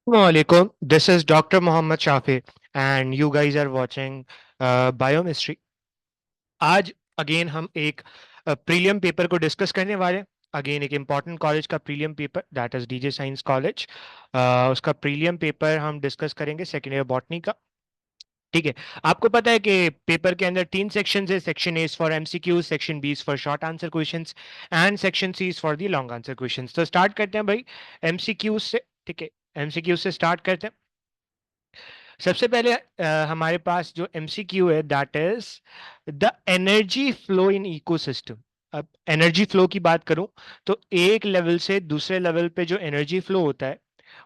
Assalamualaikum. This is Dr. Mohammed Shafi, and you guys are watching Biochemistry. आज again हम एक prelim paper को discuss करने वाले हैं। अगेन एक इम्पॉर्टेंट कॉलेज का prelim paper, that is DJ science college. उसका प्रीलियम पेपर हम डिस्कस करेंगे, सेकेंड ईयर बॉटनी का। ठीक है। आपको पता है कि पेपर के अंदर तीन सेक्शंस है। Section A is for MCQs, section B is for short answer questions, and section C is for the long answer questions. तो स्टार्ट करते हैं भाई एमसीक्यूज से। ठीक है, एमसीक्यूज से स्टार्ट करते हैं। सबसे पहले हमारे पास जो एमसीक्यू है, that is the energy flow in ecosystem. अब एनर्जी फ्लो की बात करूं तो एक लेवल से दूसरे लेवल पे जो एनर्जी फ्लो होता है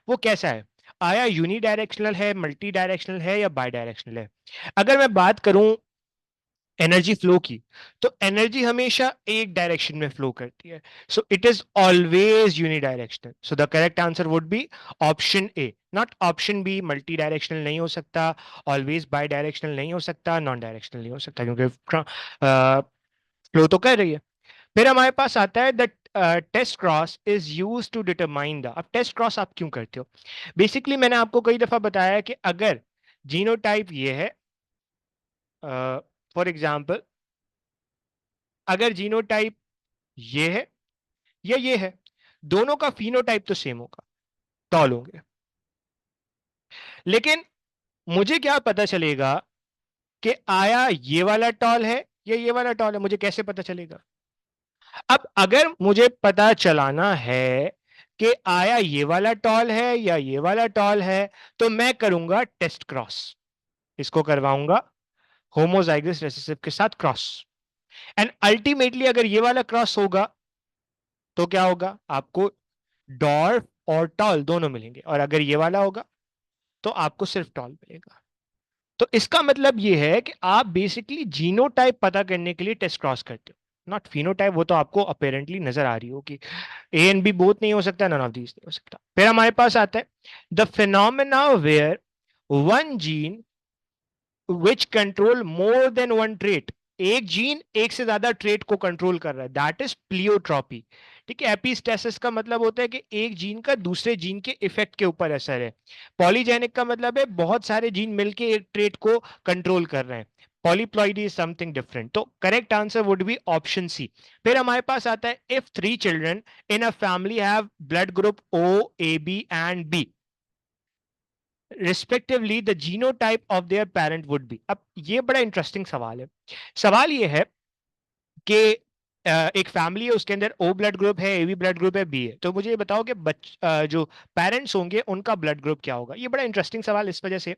वो कैसा है? आया यूनी डायरेक्शनल है, मल्टी डायरेक्शनल है, या बाई डायरेक्शनल है? अगर मैं बात करूं एनर्जी फ्लो की, तो एनर्जी हमेशा एक डायरेक्शन में फ्लो करती है। So it is always unidirectional. So the correct answer would be option A, not option B. Multi directional नहीं हो सकता, ऑलवेज बाई डायरेक्शनल नहीं हो सकता, नॉन डायरेक्शनल नहीं हो सकता, क्योंकि फ्लो तो कर रही है। फिर हमारे पास आता है the test cross is use to determine the. अब टेस्ट क्रॉस आप क्यों करते हो? बेसिकली मैंने आपको कई दफा बताया है कि अगर जीनोटाइप ये है, फॉर एग्जाम्पल अगर जीनोटाइप ये है या ये है, दोनों का फिनोटाइप तो सेम होगा, टॉल होंगे। लेकिन मुझे क्या पता चलेगा कि आया ये वाला टॉल है या ये वाला टॉल है? मुझे कैसे पता चलेगा? अब अगर मुझे पता चलाना है कि आया ये वाला टॉल है या ये वाला टॉल है, तो मैं करूंगा टेस्ट क्रॉस। इसको करवाऊंगा होमोजाइगस रिसेसिव के साथ क्रॉस। एंड अल्टीमेटली अगर ये वाला क्रॉस होगा तो क्या होगा? आपको डॉर्फ और टॉल दोनों मिलेंगे, और अगर ये वाला होगा तो आपको सिर्फ टॉल मिलेगा। तो इसका मतलब ये है कि आप बेसिकली जीनोटाइप पता करने के लिए टेस्ट क्रॉस करते हो, नॉट फिनोटाइप। वो तो आपको अपेरेंटली नजर आ रही हो कि ए एंड बी बोथ नहीं हो सकता, नन ऑफ दीज नहीं हो सकता। फिर हमारे पास आता है the phenomena where one gene which control more than one trait. एक जीन एक से ज्यादा ट्रेट को कंट्रोल कर रहा है, दैट इज प्लियोट्रॉपी। ठीक है। एपिस्टेसिस का मतलब होता है कि एक जीन का दूसरे जीन के इफेक्ट के ऊपर असर है। पॉलीजेनिक का मतलब है बहुत सारे जीन मिलके एक ट्रेट को कंट्रोल कर रहे हैं। Polyploidy is something different. तो correct answer would be option C. फिर हमारे पास आता है if three children in a family have blood group O, A B and B, respectively the genotype of their parent would be. अब ये बड़ा interesting सवाल है। सवाल ये है कि एक फैमिली है, उसके अंदर ओ ब्लड ग्रुप है, ए बी ब्लड ग्रुप है, बी है। तो मुझे ये बताओ कि जो पेरेंट्स होंगे उनका ब्लड ग्रुप क्या होगा? ये बड़ा इंटरेस्टिंग सवाल इस वजह से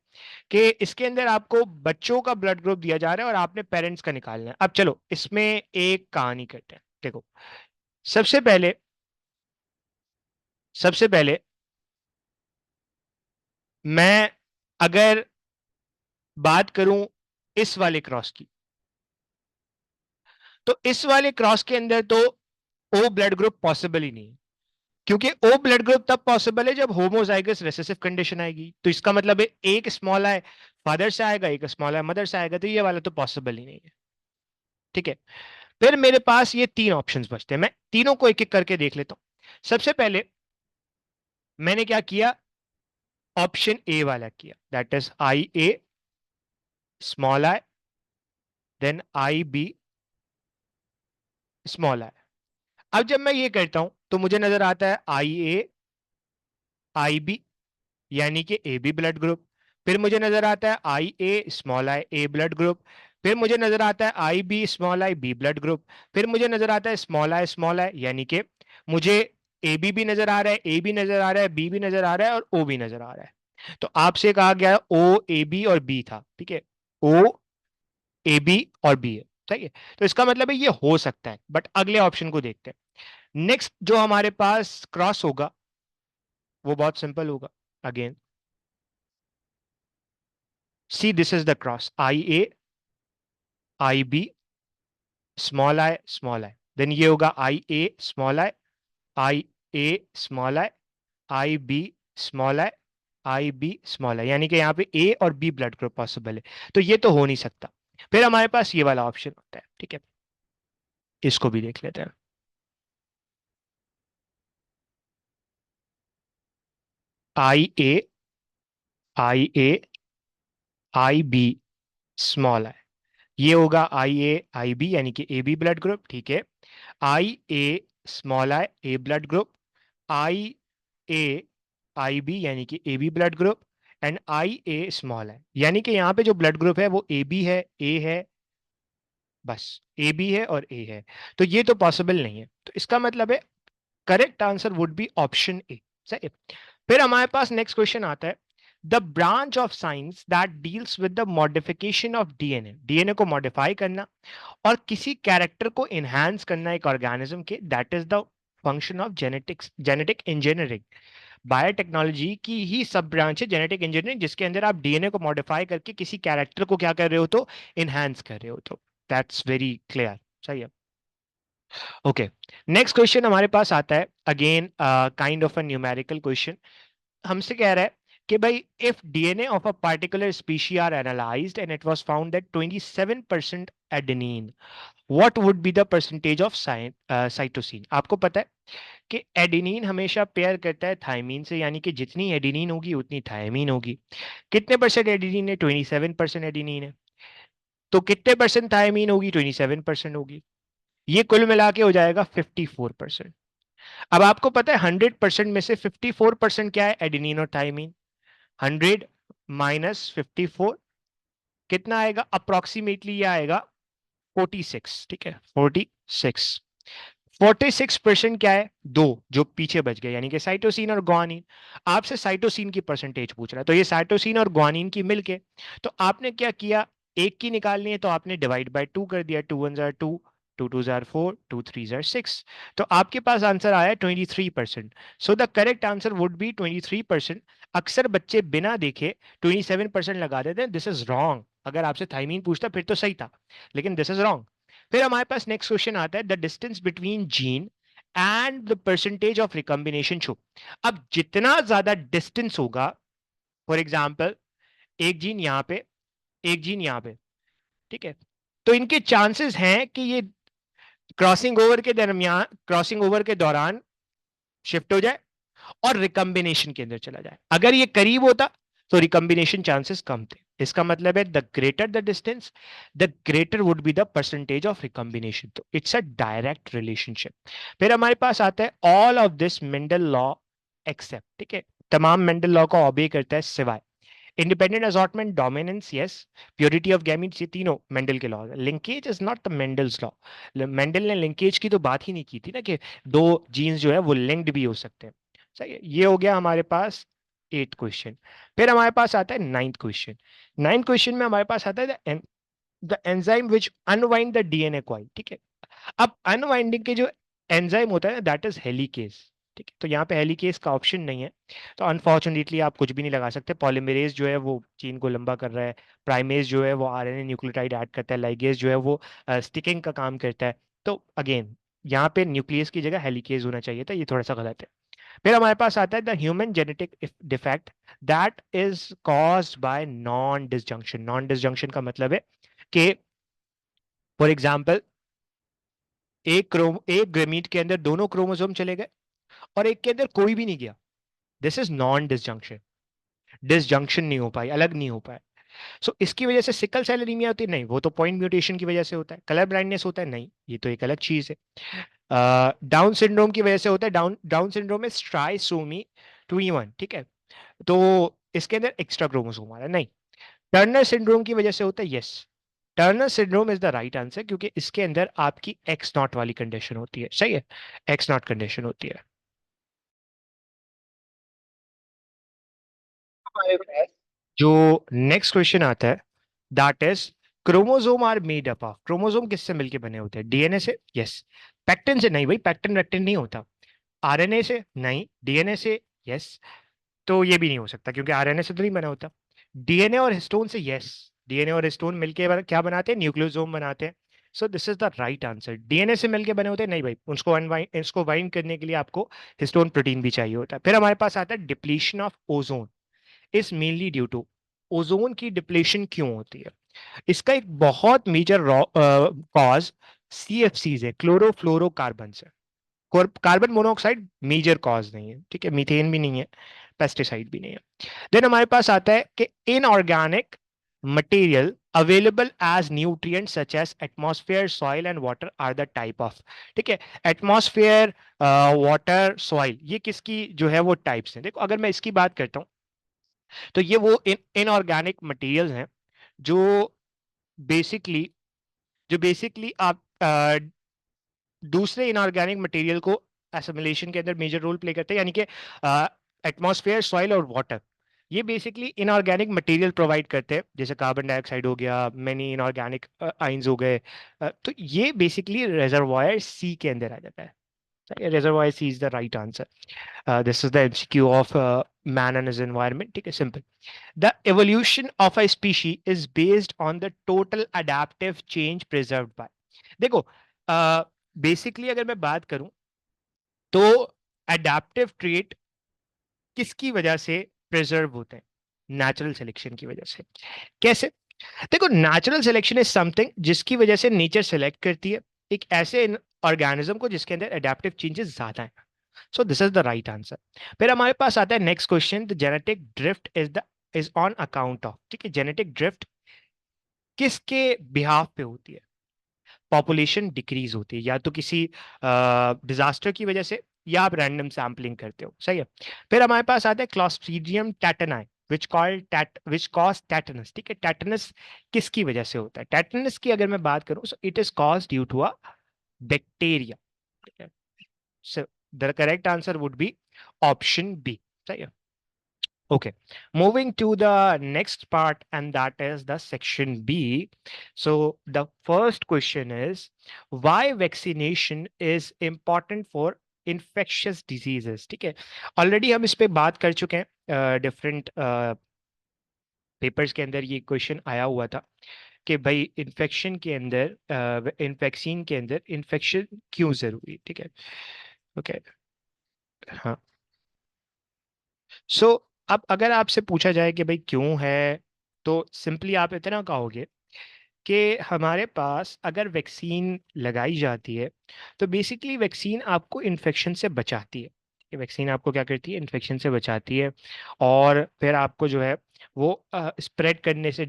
कि इसके अंदर आपको बच्चों का ब्लड ग्रुप दिया जा रहा है और आपने पेरेंट्स का निकालना है। अब चलो इसमें एक कहानी करते हैं। देखो, सबसे पहले सबसे पहले मैं अगर बात करूं इस वाले क्रॉस की, तो इस वाले क्रॉस के अंदर तो ओ ब्लड ग्रुप पॉसिबल ही नहीं है, क्योंकि ओ ब्लड ग्रुप तब पॉसिबल है जब होमोजाइगस रिसेसिव कंडीशन आएगी। तो इसका मतलब है एक स्मॉल आई फादर से आएगा, एक स्मॉल आई मदर से आएगा, तो ये वाला तो पॉसिबल ही नहीं है। ठीक है। फिर मेरे पास ये तीन ऑप्शंस बचते हैं, मैं तीनों को एक एक करके देख लेता हूं। सबसे पहले मैंने क्या किया? ऑप्शन ए वाला किया, that is I A small I, then I B small I. अब जब मैं ये करता हूं तो मुझे नजर आता है आई ए आई बी, यानी कि ए बी ब्लड ग्रुप। फिर मुझे नजर आता है I A small I A blood group. फिर मुझे नजर आता है I B small I B blood group. फिर मुझे नजर आता है स्मॉल आई, यानी कि मुझे ए बी भी नजर आ रहा है, ए भी नजर आ रहा है, बी भी नजर आ रहा है, और ओ भी नजर आ रहा है। तो आपसे कहा गया ओ ए बी और बी था, ठीक है। ओ ए बी और बी है, ठीक है। तो इसका मतलब है ये हो सकता है, बट अगले ऑप्शन को देखते हैं। नेक्स्ट जो हमारे पास क्रॉस होगा वो बहुत सिंपल होगा। Again see this is the cross, I A I B small I, then ये होगा I A small I A small I B small I B small I, यानी कि यहाँ पे ए और बी ब्लड ग्रुप पॉसिबल है। तो ये तो हो नहीं सकता। फिर हमारे पास ये वाला ऑप्शन होता है, ठीक है। इसको भी देख लेते हैं। IA, IA, IB, small I. ये होगा IA IB यानी कि AB ब्लड ग्रुप, ठीक है। IA, A blood group, IA IB यानी कि AB blood group, and IA यानी कि यहाँ पे जो ब्लड ग्रुप है वो AB है, A है, बस AB है और A है। तो ये तो पॉसिबल नहीं है, तो इसका मतलब है correct answer would be option ए। सही है। फिर हमारे पास नेक्स्ट क्वेश्चन आता है, the branch of science that deals with the modification of DNA, DNA को मॉडिफाई करना और किसी कैरेक्टर को इनहांस करना एक ऑर्गेनिज्म के, that is the function of genetics, genetic engineering. Biotechnology की ही सब ब्रांच है जेनेटिक इंजीनियरिंग, जिसके अंदर आप डीएनए को मॉडिफाई करके किसी कैरेक्टर को क्या कर रहे हो, तो इनहांस कर रहे हो। तो दैट्स वेरी क्लियर। सही है। ओके, नेक्स्ट क्वेश्चन हमारे पास आता है, again kind of a numerical question. हमसे कह रहा है कि भाई if DNA of a particular species are analysed and it was found that 27% adenine, what would be the percentage of cytosine. आपको पता है कि एडेनिन हमेशा पेयर करता है थायमीन से, यानी कि जितनी एडेनिन होगी उतनी थायमीन होगी। कितने परसेंट एडेनिन है? 27% एडेनिन है। तो कितने परसेंट थायमीन होगी? 27% होगी। ये कुल मिला के हो जाएगा 54%। अब आपको पता है 100% में से 54% क्या है? एडेनिन और थायमीन। 100 माइनस 54 कितना आएगा? अप्रोक्सीमेटली ये आएगा 46। ठीक है, 46। 46% क्या है? दो जो पीछे बच गए, यानी कि साइटोसिन और ग्वानिन। आपसे साइटोसिन की परसेंटेज पूछ रहा है, तो ये साइटोसिन और ग्वानिन की मिलके, तो आपने क्या किया, एक की निकालनी है तो आपने डिवाइड बाय 2 कर दिया। 2 1 जार 2, 2 2 जार 4, 2 3 जार 6। तो आपके पास आंसर आया 23%। सो the correct answer would B 23%। अक्सर बच्चे बिना देखे 27% लगा देते हैं, दिस इज रॉन्ग। अगर आपसे थाइमीन पूछता फिर तो सही था, लेकिन दिस इज रॉन्ग। फिर हमारे पास नेक्स्ट क्वेश्चन आता है, the distance between gene and the percentage of recombination show. अब जितना ज्यादा डिस्टेंस होगा, फॉर एग्जाम्पल एक जीन यहाँ पे, एक जीन यहाँ पे, ठीक है, तो इनके चांसेस हैं कि ये क्रॉसिंग ओवर के दौरान शिफ्ट हो जाए और रिकम्बिनेशन के अंदर चला जाए। अगर ये करीब होता तो रिकम्बिनेशन चांसेस कम थे। इसका मतलब है the greater the distance, the greater would be the percentage of recombination. तो इट्स अ डायरेक्ट रिलेशनशिप। फिर हमारे पास आता है all of this Mendel law except, ठीक है, तमाम मेंडल लॉ को ऑबे करता है सिवाय independent assortment, dominance, yes, purity of gametes, ये तीनों मेंडल के law. Linkage is not the Mendel's law. Mendel ने लिंकेज की तो बात ही नहीं की थी ना, कि दो जीन्स जो है वो लिंक्ड भी हो सकते हैं। सही है, ये हो गया हमारे पास 8 क्वेश्चन। फिर हमारे पास आता है 9th क्वेश्चन। 9th क्वेश्चन में हमारे पास आता है the enzyme which unwind the DNA coil. ठीक है, अब अनवाइंडिंग के जो एंजाइम होता है ना, दैट इज हेलिकेज। ठीक है, तो यहाँ पे हेलिकेज का ऑप्शन नहीं है, तो अनफॉर्चुनेटली आप कुछ भी नहीं लगा सकते। पॉलीमरेज जो है वो चेन को लंबा कर रहा है, प्राइमेज जो है वो आरएनए न्यूक्लियोटाइड ऐड करता है, लाइगेज जो है वो स्टिकिंग का काम करता है। तो अगेन यहाँ पे न्यूक्लियस की जगह हेलिकेज होना चाहिए था, ये थोड़ा सा गलत है। फिर हमारे पास आता है the human genetic defect that is caused by non disjunction. Non disjunction का मतलब है कि फॉर एग्जाम्पल एक ग्रेमीट के अंदर दोनों क्रोमोसोम चले गए और एक के अंदर कोई भी नहीं गया, this is non disjunction. Disjunction नहीं हो पाई, अलग नहीं हो पाए। सो इसकी वजह से सिकल सेल एनीमिया होती है? नहीं, वो तो पॉइंट म्यूटेशन की वजह से होता है। कलर ब्लाइंडनेस होता है? नहीं, ये तो एक अलग चीज है। डाउन सिंड्रोम की वजह से होता है। डाउन डाउन सिंड्रोम में ट्राइसोमी 2E1, ठीक है, तो इसके अंदर एक्स्ट्रा क्रोमोसोम आ रहा है। नहीं, टर्नर सिंड्रोम की वजह से होता है। Yes, Turner syndrome is the right answer, क्योंकि इसके अंदर आपकी एक्स नॉट वाली कंडीशन होती है। सही है, एक्स नॉट कंडीशन होती है। हमारे पास जो नेक्स्ट क्वेश्चन आता है, that is chromosome are made up of. Chromosome किससे मिलके बने होते हैं? डीएनए से? यस। पैक्टिन से? नहीं भाई, पैक्टिन वैक्टिन नहीं होता। आरएनए से? नहीं। डीएनए से? यस। तो ये भी नहीं हो सकता, क्योंकि आरएनए से तो नहीं बना होता। डीएनए और हिस्टोन से? यस। डीएनए और हिस्टोन मिलके क्या बनाते हैं? न्यूक्लियोसोम बनाते हैं। So this is the right answer. DNA से मिलके बने होते हैं? नहीं भाई, उसको अनवाइंड, इसको वाइंड करने के लिए आपको हिस्टोन प्रोटीन भी चाहिए होता है। फिर हमारे पास आता है depletion of ozone is mainly due to. Ozone की डिप्लेशन क्यों होती है? इसका एक बहुत मेजर कॉज CFCs है, क्लोरोफ्लोरोकार्बन है। कार्बन मोनोऑक्साइड मेजर कॉज नहीं है, ठीक है, मीथेन भी नहीं है। पेस्टिसाइड भी नहीं है। देन हमारे पास आता है कि inorganic material available as nutrient such as atmosphere soil and water are the type of. ठीक है, एटमॉस्फेयर, वाटर, सॉइल, ये किसकी जो है वो टाइप्स हैं। देखो अगर मैं इसकी बात करता हूँ तो ये वो इनऑर्गेनिक मटेरियल्स हैं जो बेसिकली आप दूसरे इनऑर्गेनिक मटेरियल को एसिमिलेशन के अंदर मेजर रोल प्ले करते हैं, यानी कि एटमॉस्फेयर, सॉइल और वाटर, ये बेसिकली इनऑर्गेनिक मटेरियल प्रोवाइड करते हैं, जैसे कार्बन डाइऑक्साइड हो गया, मेनी इनऑर्गेनिक आइंस हो गए। तो ये बेसिकली रिजर्वॉयर सी के अंदर आ जाता है। Reservoir C is the right answer. This is the MCQ of man and his environment. ठीक है, simple. The evolution of a species is based on the total adaptive change preserved by. देखो basically अगर मैं बात करूं तो adaptive trait किसकी वजह से प्रिजर्व होते हैं? नेचुरल सिलेक्शन की वजह से। कैसे? देखो नेचुरल सिलेक्शन इज समथिंग जिसकी वजह से नेचर सेलेक्ट करती है एक ऐसे ऑर्गेनिज्म को जिसके अंदर अडेप्टिव चेंजेस ज्यादा हैं। So this is the right answer. फिर हमारे पास आता है next question, the genetic drift is on account of. ठीक है, जेनेटिक ड्रिफ्ट किसके बिहाफ पे होती है? पॉपुलेशन डिक्रीज होती है, या तो किसी डिजास्टर की वजह से, या आप रैंडम सैम्पलिंग करते हो। सही है। फिर हमारे पास आता है क्लॉस्ट्रीडियम टेटनाई विच कॉज टेटनस। ठीक है, टेटनस किसकी वजह से होता है? टेटनस की अगर मैं बात करूं, so it is cause due to a bacteria. ठीक है, so the correct answer would be option B. सही है। Okay, moving to the next part, and that is the section B. So the first question is why vaccination is important for infectious diseases. ठीक है, already हम इस पे बात कर चुके हैं, डिफरेंट पेपर्स के अंदर ये क्वेश्चन आया हुआ था कि भाई इन्फेक्शन के अंदर, वैक्सीन के अंदर इन्फेक्शन क्यों जरूरी है। ठीक है, ओके, हाँ। सो अब अगर आपसे पूछा जाए कि भाई क्यों है, तो सिंपली आप इतना कहोगे कि हमारे पास अगर वैक्सीन लगाई जाती है तो बेसिकली वैक्सीन आपको इन्फेक्शन से बचाती है। ये वैक्सीन आपको क्या करती है? इन्फेक्शन से बचाती है, और फिर आपको जो है वो स्प्रेड होने से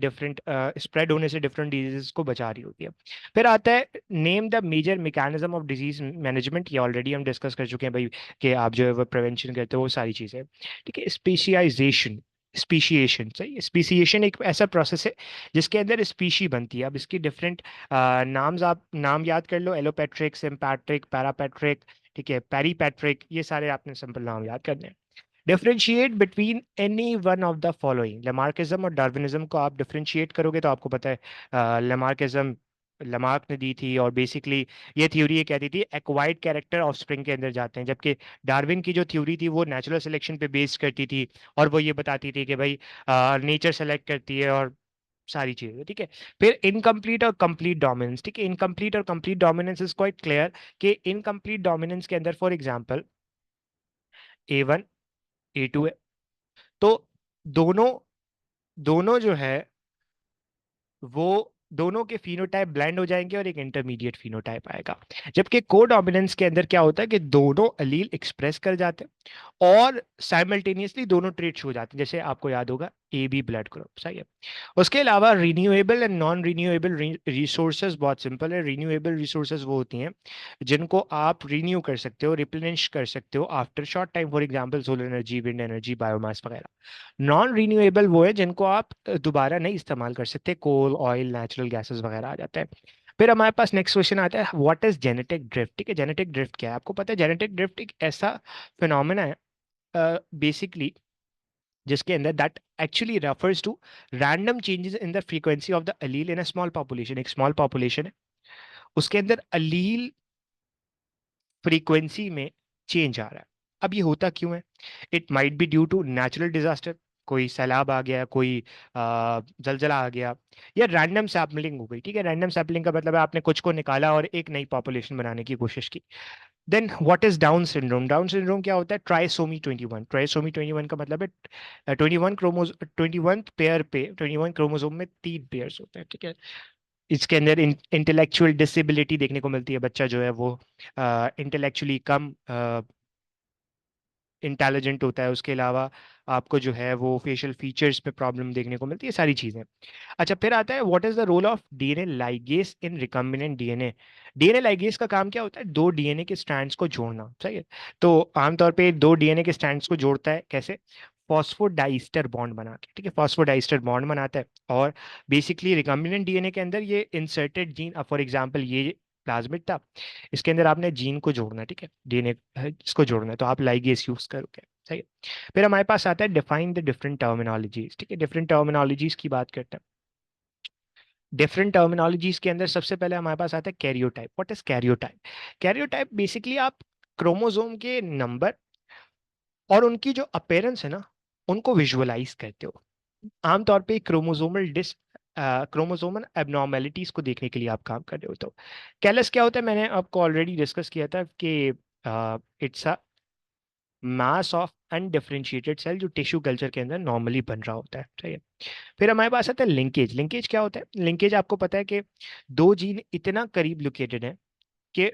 डिफरेंट डिजीज को बचा रही होती है। फिर आता है name the major mechanism of disease management. ये ऑलरेडी हम डिस्कस कर चुके हैं भाई, कि आप जो है वो प्रिवेंशन करते हो, वो सारी चीज़ें। ठीक है, स्पेशियाइजेशन, स्पीशिएशन। सही, स्पीशिएशन एक ऐसा प्रोसेस है जिसके अंदर स्पीशी बनती है। अब इसकी डिफरेंट नाम्स, आप नाम याद कर लो, एलोपैट्रिक, सिम्पैट्रिक, पैरापैट्रिक, ठीक है, पेरीपैट्रिक, ये सारे आपने सिंपल नाम याद करने हैं। Differentiate between any one of the following. Lamarckism और डार्विनिज्म को आप डिफरेंशिएट करोगे तो आपको पता है लेमार्किज्म लमार्क ने दी थी, और बेसिकली ये थ्योरी ये कहती थी एक्वायर्ड कैरेक्टर ऑफ स्प्रिंग के अंदर जाते हैं, जबकि डार्विन की जो थ्योरी थी वो नेचुरल सिलेक्शन पे बेस्ड करती थी, और वो ये बताती थी कि भाई नेचर सेलेक्ट करती है और सारी चीजें। ठीक है, फिर इनकम्प्लीट और कंप्लीट डोमिनेंस। ठीक है, इनकम्प्लीट और complete dominance is quite clear कि इनकम्प्लीट डोमिनेंस के अंदर फॉर एग्जांपल A1 A2 है, तो दोनों दोनों जो है वो दोनों के फिनोटाइप ब्लेंड हो जाएंगे और एक इंटरमीडिएट फिनोटाइप आएगा। जबकि कोडोमिनेंस के अंदर क्या होता है कि दोनों अलील एक्सप्रेस कर जाते हैं और साइमल्टेनियसली दोनों ट्रेट्स हो जाते हैं, जैसे आपको याद होगा ए बी ब्लड ग्रुप। सही है। उसके अलावा renewable and non renewable resources बहुत सिंपल है। रिन्यूएबल रिसोर्सेज वो होती हैं जिनको आप रिन्यू कर सकते हो, रिप्लेनिश कर सकते हो after short time, for example solar energy, wind energy, biomass वगैरह। नॉन रिन्यूएबल वो है जिनको आप दोबारा नहीं इस्तेमाल कर सकते, कोल, ऑयल, नेचुरल गैसेस वगैरह आ जाता है। फिर हमारे पास नेक्स्ट क्वेश्चन आता है व्हाट इज जेनेटिक ड्रिफ्ट। ठीक है, जेनेटिक ड्रिफ्ट क्या है? आपको पता है जेनेटिक ड्रिफ्ट एक ऐसा फिनोमेना है बेसिकली जिसके अंदर that actually refers to random changes in the frequency of the allele in a small population. एक स्मॉल पॉपुलेशन है, उसके अंदर अलील फ्रीक्वेंसी में चेंज आ रहा है। अब ये होता क्यों है? It might be due to natural disaster, कोई सैलाब आ गया, कोई जलजला आ गया, या रैंडम सैम्पलिंग हो गई। ठीक है, रैंडम सैम्पलिंग का मतलब है आपने कुछ को निकाला और एक नई पॉपुलेशन बनाने की कोशिश की। Then what is Down syndrome? Down syndrome क्या होता है? ट्राइसोमी 21। ट्राइसोमी 21 का मतलब है 21 पेयर पे 21 क्रोमोसोम में 3 पेयर्स होते हैं। ठीक है, इसके अंदर इंटेलेक्चुअल डिसेबिलिटी देखने को मिलती है, बच्चा जो है वो इंटेलेक्चुअली कम इंटेलिजेंट होता है, उसके अलावा आपको जो है वो फेशियल फीचर्स पे प्रॉब्लम देखने को मिलती है, सारी चीजें। अच्छा, फिर आता है what is the role of DNA ligase in recombinant DNA. DNA ligase का काम क्या होता है? दो डीएनए के स्ट्रैंड्स को जोड़ना, सही है। तो आमतौर पे दो डीएनए के स्ट्रैंड्स को जोड़ता है कैसे? फॉस्फोडाइस्टर बॉन्ड बना के, ठीक है, फॉस्फोडाइस्टर बॉन्ड बनाता है। और बेसिकली रिकम्बिनेंट डीएनए के अंदर ये इंसर्टेड जीन, फॉर एग्जांपल ये प्लाज्मिड था, इसके अंदर आपने जीन को जोड़ना है, ठीक है, डीएनए इसको जोड़ना है, तो आप लाइगेस यूज करोगे, सही है। फिर हमारे पास आता है डिफाइन द डिफरेंट टर्मिनोलॉजीज, ठीक है, डिफरेंट टर्मिनोलॉजीज की बात करते हैं। डिफरेंट टर्मिनोलॉजीज के अंदर सबसे पहले हमारे पास आता है karyotype. What is karyotype? Karyotype basically आप क्रोमोसोम के नंबर और उनकी जो अपेयरेंस है ना, उनको विजुअलाइज करते हो। आमतौर पे क्रोमोसोमल एबनॉर्मेलिटीज को देखने के लिए आप काम कर रहे हो। तो कैलस क्या होता है? मैंने आपको ऑलरेडी डिस्कस किया था कि it's a mass of undifferentiated cell जो टिश्यू कल्चर के अंदर नॉर्मली बन रहा होता है, ठीक है। फिर हमारे पास आता है लिंकेज। लिंकेज क्या होता है? लिंकेज आपको पता है कि दो जीन इतना करीब लोकेटेड है कि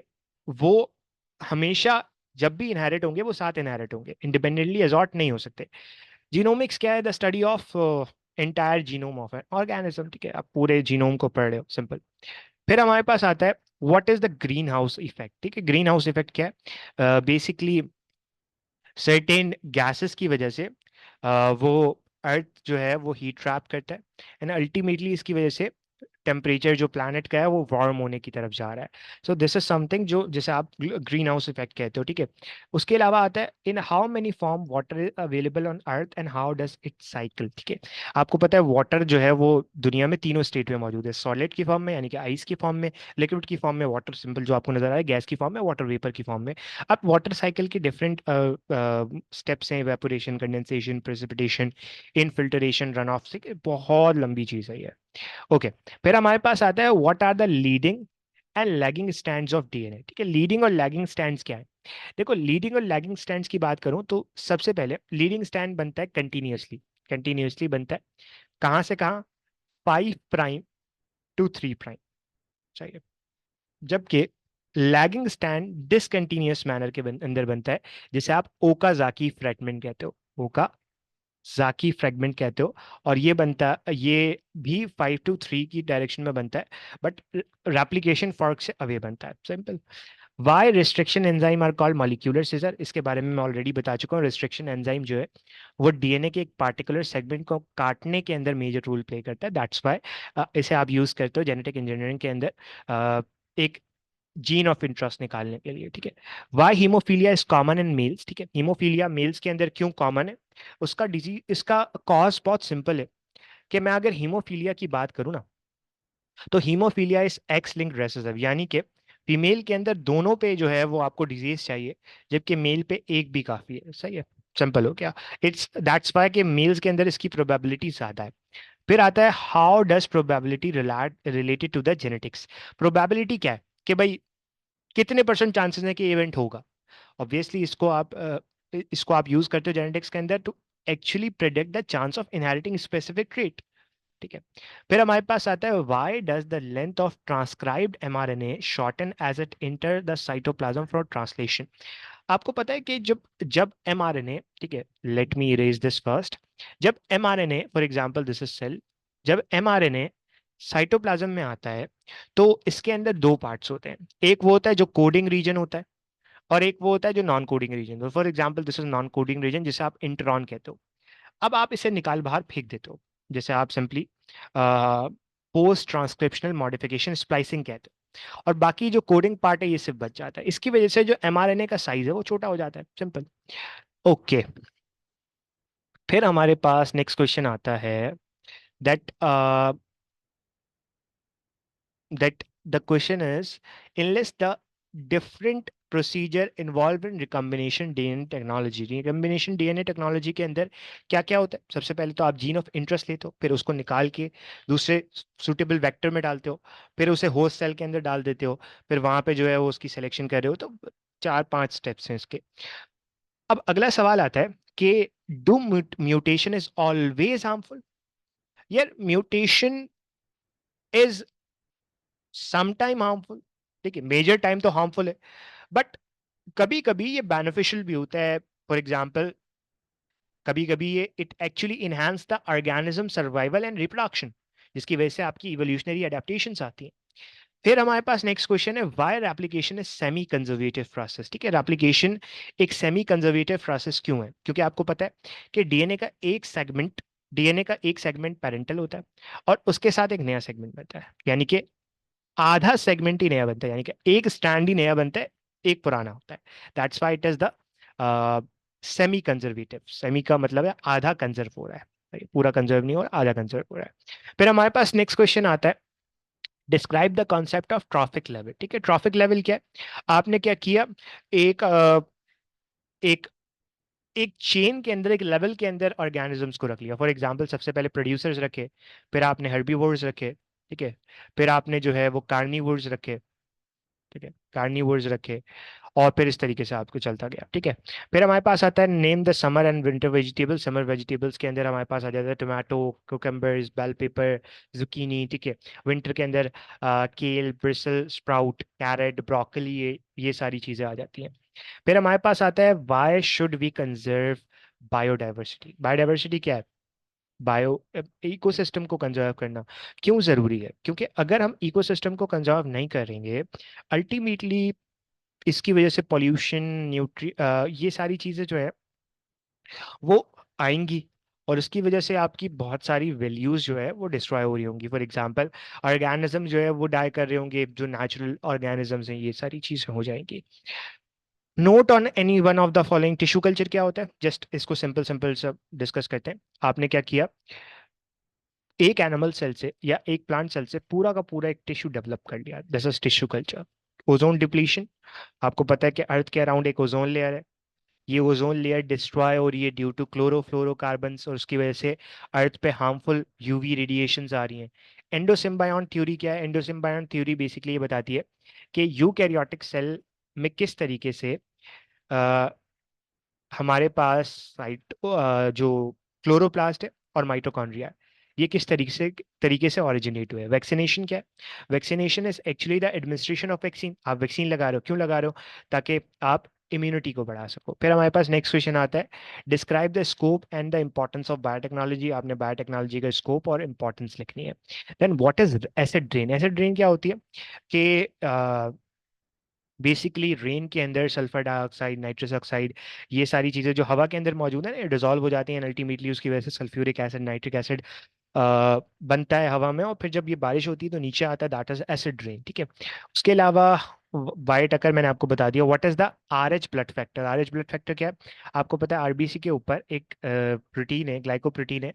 वो हमेशा जब भी इनहेरिट होंगे वो साथ इनहेरिट होंगे, इंडिपेंडेंटली एजॉर्ट नहीं हो सकते। जीनोमिक्स क्या है? The study of entire genome of an organism, ठीक है, आप पूरे जीनोम को पढ़ रहे हो, सिंपल। फिर हमारे पास आता है what is the green house effect, ठीक है। ग्रीन हाउस इफेक्ट क्या है? बेसिकली सर्टेन गैसेस की वजह से वो अर्थ जो है वो हीट ट्रैप करता है, एंड अल्टीमेटली इसकी वजह से टेम्परेचर जो प्लानट का है वो वार्म होने की तरफ जा रहा है। सो दिस इज समथिंग जो जैसे आप ग्रीन हाउस इफेक्ट कहते हो, ठीक है। उसके अलावा आता है in how many form water is available on earth and how does it cycle, ठीक है। आपको पता है वाटर जो है वो दुनिया में तीनों स्टेट में मौजूद है, सॉलिड की फॉर्म में यानी कि आइस की फॉर्म में, लिक्विड की फॉर्म में वाटर सिंपल जो आपको नजर आ रहा है, गैस की फॉर्म में, वाटर वेपर की फॉर्म में। अब वाटर साइकिल के डिफरेंट स्टेप्स हैं, evaporation, condensation, precipitation, infiltration, run of से, बहुत लंबी चीज है ये। ओके, फिर हमारे पास आता है what are the leading and lagging stands of DNA, ठीक है। लीडिंग और लैगिंग स्टैंड्स क्या है? देखो, लीडिंग और लैगिंग स्टैंड्स की बात करूं तो सबसे पहले लीडिंग स्टैंड बनता है कंटिन्यूअसली, कंटिन्यूअसली बनता है। कहां से कहां? 5 प्राइम टू 3 प्राइम, चाहिए। जबकि लैगिंग स्टैंड डिसकंटिन्यूअस मैनर के अंदर बनता है, जिसे आप ओकाजाकी फ्रेगमेंट कहते हो, ओका जाकी फ्रेगमेंट कहते हो। और ये भी 5 to 3 की डायरेक्शन में बनता है, बट रेप्लिकेशन फॉर्क से अवे बनता है, simple. Why restriction enzyme are called molecular scissor, इसके बारे में मैं ऑलरेडी बता चुका हूँ। रिस्ट्रिक्शन एंजाइम जो है वो डीएनए के एक पार्टिकुलर सेगमेंट को काटने के अंदर मेजर रोल प्ले करता है, दैट्स वाई इसे आप यूज करते हो जेनेटिक इंजीनियरिंग के अंदर एक जीन ऑफ इंटरेस्ट निकालने के लिए, ठीक है। Why haemophilia is common in males, ठीक है। हीमोफीलिया मेल्स के अंदर क्यों कॉमन है? उसका डिजीज, इसका कॉज बहुत सिंपल है कि मैं अगर हीमोफीलिया की बात करूं ना, तो haemophilia is x linked recessive, यानी कि फीमेल के अंदर दोनों पे जो है वो आपको डिजीज चाहिए, जबकि मेल पे एक भी काफी है, सही है, सिंपल हो गया। इट्स दैट्स वाई कि मेल्स के अंदर इसकी प्रोबेबिलिटी ज्यादा है। फिर आता है how does probability related to the genetics. Probability क्या है कि भाई कितने परसेंट चांसेस है कि इवेंट होगा? ऑब्वियसली इसको आप यूज करते हो जेनेटिक्स के अंदर to actually predict the chance of inheriting specific trait, ठीक है। फिर हमारे पास आता है why does the length of transcribed mRNA shorten as it enter the cytoplasm for translation. आपको पता है कि जब जब एमआरएनए, ठीक है, let me erase this first. जब mRNA, for example this is cell, जब एमआरएनए साइटोप्लाज्म में आता है तो इसके अंदर दो पार्ट्स होते हैं। एक वो होता है जो कोडिंग रीजन होता है, और एक वो होता है जो non coding region. For example this is non coding region, जिसे आप इंट्रॉन कहते हो। अब आप इसे निकाल बाहर फेंक देते हो, जैसे आप simply post transcriptional modification splicing कहते हो, और बाकी जो कोडिंग पार्ट है ये सिर्फ बच जाता है। इसकी वजह से जो एमआरएनए का साइज है वो छोटा हो जाता है, सिंपल। ओके, फिर हमारे पास नेक्स्ट क्वेश्चन आता है that that the question is enlist the different procedure involved in recombination DNA technology। recombination DNA technology के अंदर क्या क्या होता है? सबसे पहले तो आप जीन ऑफ इंटरेस्ट लेते हो, फिर उसको निकाल के दूसरे सुटेबल वेक्टर में डालते हो, फिर उसे होस्ट सेल के अंदर डाल देते हो, फिर वहां पे जो है वो उसकी सिलेक्शन कर रहे हो। तो 4-5 स्टेप्स हैं इसके। अब अगला सवाल आता है कि do mutation is always harmful? यार, mutation is some time harmful, ठीक है, मेजर टाइम तो हार्मफुल है, बट कभी कभी ये बेनिफिशियल भी होता है। फॉर एग्जाम्पल कभी कभी ये it actually enhance the organism survival and reproduction, जिसकी वजह से आपकी इवोल्यूशनरी एडेप्टेशंस आती हैं। फिर हमारे पास नेक्स्ट क्वेश्चन है, why replication is semi conservative process. ठीक है, रेप्लिकेशन एक सेमी कंजर्वेटिव प्रोसेस क्यों है? क्योंकि आपको पता है कि डीएनए का एक सेगमेंट पेरेंटल होता है और उसके साथ एक नया सेगमेंट बनता है, यानी कि आधा सेगमेंट ही नया बनता है, यानी कि एक स्ट्रैंड ही नया बनता है, एक पुराना होता है। That's why it is the semi conservative. Semi का मतलब है आधा कंजर्व हो रहा है, right? पूरा कंजर्व नहीं हो रहा, आधा कंजर्व हो रहा है। फिर हमारे पास नेक्स्ट क्वेश्चन आता है, describe the concept of trophic level. ठीक है, ट्रॉफिक लेवल क्या है? आपने क्या किया, एक एक एक चेन के अंदर, एक लेवल के अंदर ऑर्गेनिजम्स को रख लिया। फॉर एग्जांपल सबसे पहले प्रोड्यूसर्स रखे, फिर आपने हर्बीवोर्स रखे, ठीक है, फिर आपने जो है वो कार्निवोर्स रखे, ठीक है, कार्निवोर्स रखे, और फिर इस तरीके से आपको चलता गया। ठीक है, फिर हमारे पास आता है name the summer and winter vegetables. Summer vegetables के अंदर हमारे पास आ जाता है टोमेटो, कुकम्बर्स, बेल पेपर, जुकीनी। ठीक है, विंटर के अंदर केल, ब्रिसल स्प्राउट, कैरेट, ब्रोकली, ये सारी चीजें आ जाती हैं। फिर हमारे पास आता है why should we conserve biodiversity. Biodiversity क्या है? बायो इकोसिस्टम को कंजर्व करना क्यों जरूरी है? क्योंकि अगर हम इकोसिस्टम को कंजर्व नहीं करेंगे, अल्टीमेटली इसकी वजह से पॉल्यूशन, ये सारी चीजें जो है वो आएंगी, और उसकी वजह से आपकी बहुत सारी वैल्यूज जो है वो डिस्ट्रॉय हो रही होंगी। फॉर एग्जांपल ऑर्गेनिज्म जो है वो डाई कर रहे होंगे, जो नेचुरल ऑर्गेनिजम्स हैं, ये सारी चीजें हो जाएंगी। Note on any one of the following. Tissue culture क्या होता है? जस्ट इसको सिंपल सिंपल सब डिस्कस करते हैं। आपने क्या किया, एक एनिमल सेल से या एक प्लांट सेल से पूरा का पूरा एक टिश्यू डेवलप कर लिया, this is tissue culture. Ozone depletion, आपको पता है कि अर्थ के अराउंड एक ओजोन लेयर है, ये ओजोन लेयर डिस्ट्रॉय हो रही है ड्यू टू क्लोरोफ्लोरोकार्बन्स, और उसकी वजह से अर्थ पे हार्मफुल यूवी रेडिएशंस आ रही हैं। एंडोसिम्बायोन थ्योरी क्या है? एंडोसिम्बायोन थ्योरी बेसिकली ये बताती है कि यूकैरियोटिक सेल में किस तरीके से हमारे पास जो क्लोरोप्लास्ट है और माइटोकॉन्ड्रिया है, ये किस तरीके से ऑरिजिनेट हुए। वैक्सीनेशन क्या है? Vaccination is actually the administration of vaccine. आप वैक्सीन लगा रहे हो, क्यों लगा रहे हो? ताकि आप इम्यूनिटी को बढ़ा सको। फिर हमारे पास नेक्स्ट क्वेश्चन आता है, describe the scope and the importance of biotechnology. आपने बायोटेक्नोलॉजी का स्कोप और इंपॉर्टेंस लिखनी है। Then what is acid drain. Acid drain क्या होती है कि बेसिकली रेन के अंदर सल्फर डाइऑक्साइड, नाइट्रस ऑक्साइड, ये सारी चीज़ें जो हवा के अंदर मौजूद है ना, डिजोल्व हो जाती हैं अल्टीमेटली, उसकी वजह से सल्फ्यूरिक एसिड, नाइट्रिक एसिड बनता है हवा में, और फिर जब ये बारिश होती है तो नीचे आता है, दैट इज एसिड रेन। ठीक है, उसके अलावा वाइट अकर मैंने आपको बता दिया। What is the RH blood factor. RH blood factor क्या है? आपको पता है आरबीसी के ऊपर एक प्रोटीन है, ग्लाइकोप्रोटीन है।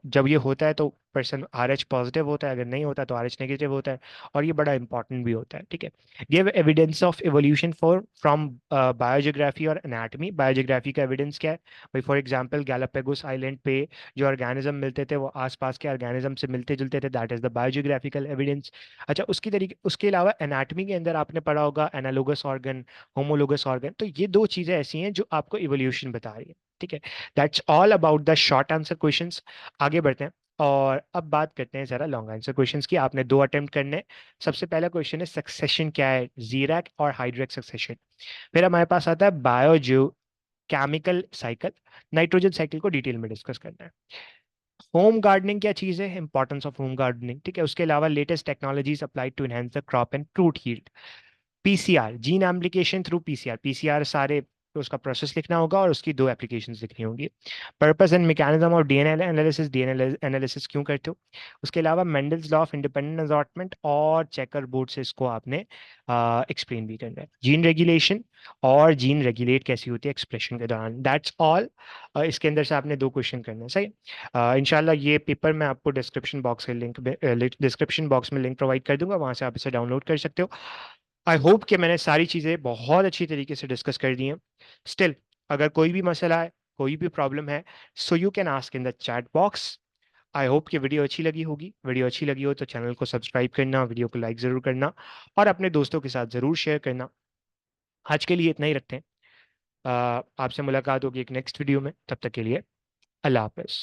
जब ये होता है तो पर्सन आरएच पॉजिटिव होता है, अगर नहीं होता तो आरएच नेगेटिव होता है, और ये बड़ा इंपॉर्टेंट भी होता है। ठीक है, give evidence of evolution for from biogeography और एनाटॉमी। बायोजियोग्राफी का एविडेंस क्या है भाई? फॉर एग्जांपल गैलापागोस आइलैंड पे जो ऑर्गेनिज्म मिलते थे वो आसपास के ऑर्गेनिज्म से मिलते जुलते थे, that is the biogeographical evidence. अच्छा, उसके अलावा एनाटॉमी के अंदर आपने पढ़ा होगा एनालोगस ऑर्गन, होमोलोगस ऑर्गन, तो ये दो चीजें ऐसी हैं जो आपको इवोल्यूशन बता रही है। ठीक है, that's all about the short answer questions. आगे बढ़ते हैं और अब बात करते हैं जरा लॉन्ग आंसर क्वेश्चंस की। आपने दो अटेम्प्ट करने हैं। सबसे पहला क्वेश्चन है सक्सेशन क्या है, जीरैक और हाइड्रेक सक्सेशन। फिर हमारे पास आता है बायोजियो केमिकल साइकिल, नाइट्रोजन साइकिल को डिटेल में डिस्कस करना है। होम गार्डनिंग क्या चीज़ है, इंपॉर्टेंस ऑफ होम गार्डनिंग। ठीक है, उसके अलावा latest technologies applied to enhance the crop and fruit yield. PCR, gene amplification through PCR. PCR सारे तो उसका प्रोसेस लिखना होगा और उसकी दो एप्लीकेशंस लिखनी होंगी। Purpose and mechanism of DNA analysis. DNA analysis क्यों करते हो? उसके अलावा Mendel's law of independent assortment और चेकर बोर्ड से इसको आपने एक्सप्लेन भी करना है। जीन रेगुलेशन और जीन रेगुलेट कैसी होती है एक्सप्रेशन के दौरान, दैट्स ऑल। इसके अंदर से आपने दो क्वेश्चन करना है, सही। इंशाल्लाह ये पेपर मैं आपको डिस्क्रिप्शन बॉक्स में लिंक प्रोवाइड कर दूंगा, वहां से आप इसे डाउनलोड कर सकते हो। आई होप कि मैंने सारी चीज़ें बहुत अच्छी तरीके से डिस्कस कर दी हैं। स्टिल अगर कोई भी मसला है, कोई भी प्रॉब्लम है, so you can ask in the chat box. I hope कि वीडियो अच्छी लगी होगी। वीडियो अच्छी लगी हो तो चैनल को सब्सक्राइब करना, वीडियो को लाइक ज़रूर करना, और अपने दोस्तों के साथ ज़रूर शेयर करना। आज के लिए इतना ही रखते हैं। आपसे मुलाकात होगी एक नेक्स्ट वीडियो में, तब तक के लिए अल्लाह हाफ़िज़।